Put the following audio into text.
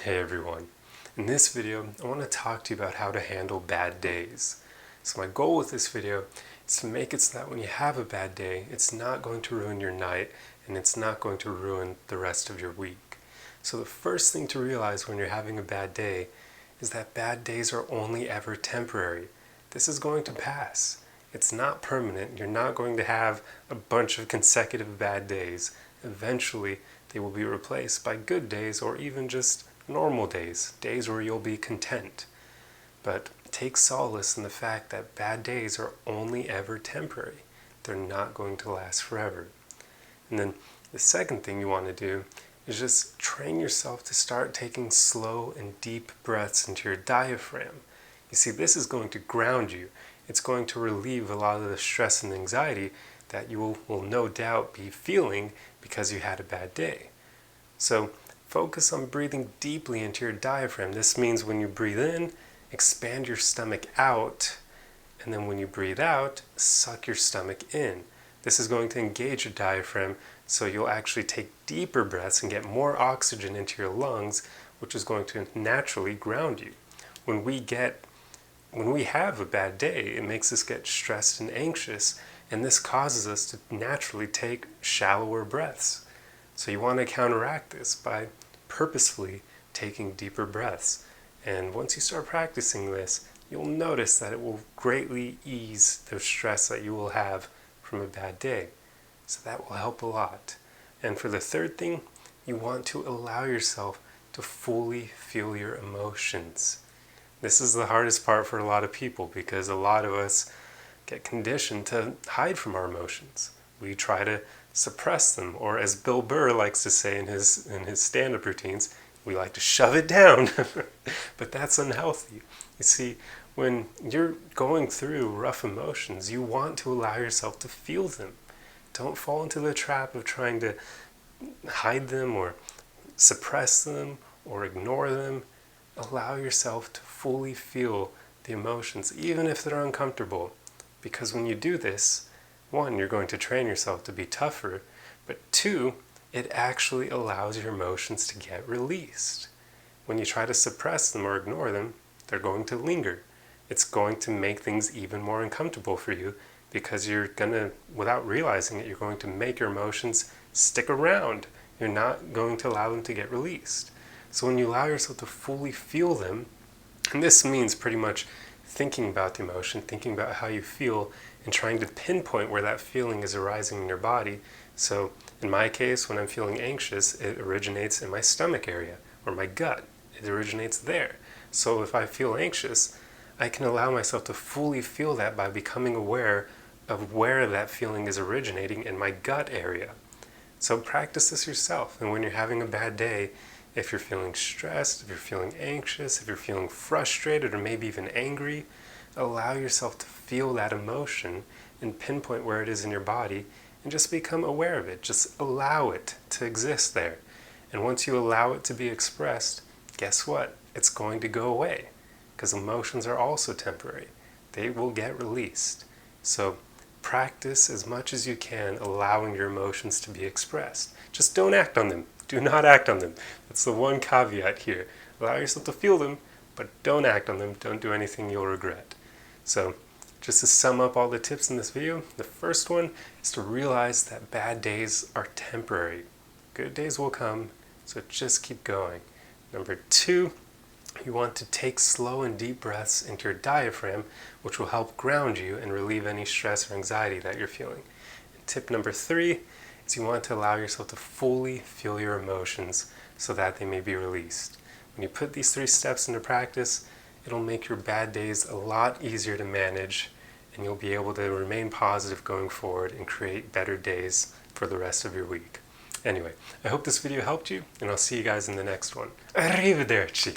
Hey everyone. In this video, I want to talk to you about how to handle bad days. So my goal with this video is to make it so that when you have a bad day, it's not going to ruin your night and it's not going to ruin the rest of your week. So the first thing to realize when you're having a bad day is that bad days are only ever temporary. This is going to pass. It's not permanent. You're not going to have a bunch of consecutive bad days. Eventually, they will be replaced by good days or even just normal days, days where you'll be content. But take solace in the fact that bad days are only ever temporary. They're not going to last forever. And then the second thing you want to do is just train yourself to start taking slow and deep breaths into your diaphragm. You see, this is going to ground you. It's going to relieve a lot of the stress and anxiety that you will no doubt be feeling because you had a bad day. So focus on breathing deeply into your diaphragm. This means when you breathe in, expand your stomach out, and then when you breathe out, suck your stomach in. This is going to engage your diaphragm, so you'll actually take deeper breaths and get more oxygen into your lungs, which is going to naturally ground you. When we have a bad day, it makes us get stressed and anxious, and this causes us to naturally take shallower breaths. So you want to counteract this by purposefully taking deeper breaths. And once you start practicing this, you'll notice that it will greatly ease the stress that you will have from a bad day. So that will help a lot. And for the third thing, you want to allow yourself to fully feel your emotions. This is the hardest part for a lot of people because a lot of us get conditioned to hide from our emotions. We try to suppress them, or as Bill Burr likes to say in his stand-up routines, we like to shove it down. But that's unhealthy. You see, when you're going through rough emotions, you want to allow yourself to feel them. Don't fall into the trap of trying to hide them or suppress them or ignore them. Allow yourself to fully feel the emotions, even if they're uncomfortable. Because when you do this, one, you're going to train yourself to be tougher, but two, it actually allows your emotions to get released. When you try to suppress them or ignore them, they're going to linger. It's going to make things even more uncomfortable for you because you're going to, without realizing it, you're going to make your emotions stick around. You're not going to allow them to get released. So when you allow yourself to fully feel them, and this means pretty much thinking about the emotion, thinking about how you feel, and trying to pinpoint where that feeling is arising in your body. So in my case, when I'm feeling anxious, it originates in my stomach area or my gut. It originates there. So if I feel anxious, I can allow myself to fully feel that by becoming aware of where that feeling is originating in my gut area. So practice this yourself. And when you're having a bad day, if you're feeling stressed, if you're feeling anxious, if you're feeling frustrated or maybe even angry, allow yourself to feel that emotion and pinpoint where it is in your body and just become aware of it. Just allow it to exist there. And once you allow it to be expressed, guess what? It's going to go away because emotions are also temporary. They will get released. So practice as much as you can allowing your emotions to be expressed. Just don't act on them. Do not act on them. That's the one caveat here. Allow yourself to feel them, but don't act on them. Don't do anything you'll regret. So, just to sum up all the tips in this video, the first one is to realize that bad days are temporary. Good days will come, so just keep going. Number two, you want to take slow and deep breaths into your diaphragm, which will help ground you and relieve any stress or anxiety that you're feeling. And tip number three is you want to allow yourself to fully feel your emotions so that they may be released. When you put these three steps into practice, it'll make your bad days a lot easier to manage, and you'll be able to remain positive going forward and create better days for the rest of your week. Anyway, I hope this video helped you, and I'll see you guys in the next one. Arrivederci!